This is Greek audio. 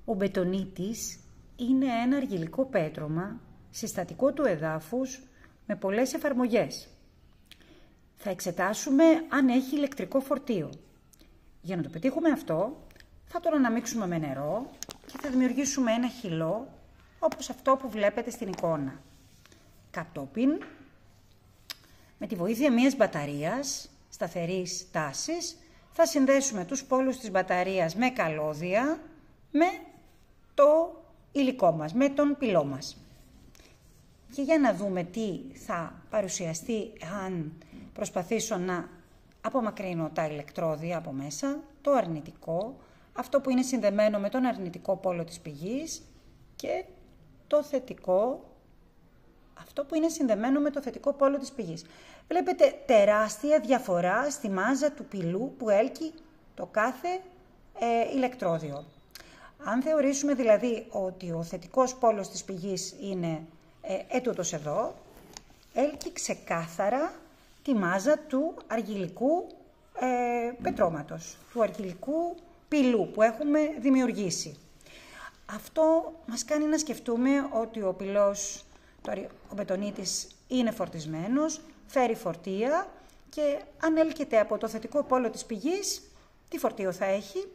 Ο μπετονίτης είναι ένα αργυλικό πέτρωμα συστατικό του εδάφους με πολλές εφαρμογές. Θα εξετάσουμε αν έχει ηλεκτρικό φορτίο. Για να το πετύχουμε αυτό, θα τον αναμίξουμε με νερό και θα δημιουργήσουμε ένα χυλό όπως αυτό που βλέπετε στην εικόνα. Κατόπιν, με τη βοήθεια μιας μπαταρίας σταθερής τάσης, θα συνδέσουμε τους πόλους της μπαταρίας με καλώδια με το υλικό μας, με τον πυλό μας. Και για να δούμε τι θα παρουσιαστεί αν προσπαθήσω να απομακρύνω τα ηλεκτρόδια από μέσα, το αρνητικό, αυτό που είναι συνδεμένο με τον αρνητικό πόλο της πηγής και το θετικό, αυτό που είναι συνδεμένο με το θετικό πόλο της πηγής. Βλέπετε τεράστια διαφορά στη μάζα του πυλού που έλκει το κάθε ηλεκτρόδιο. Αν θεωρήσουμε δηλαδή ότι ο θετικός πόλος της πηγής είναι έτουτος εδώ, έλκει ξεκάθαρα τη μάζα του αργυλικού πετρώματος, του αργυλικού πυλού που έχουμε δημιουργήσει. Αυτό μας κάνει να σκεφτούμε ότι ο πυλός, ο μπετονίτης, είναι φορτισμένος, φέρει φορτία και αν έλκεται από το θετικό πόλο της πηγής, τι φορτίο θα έχει?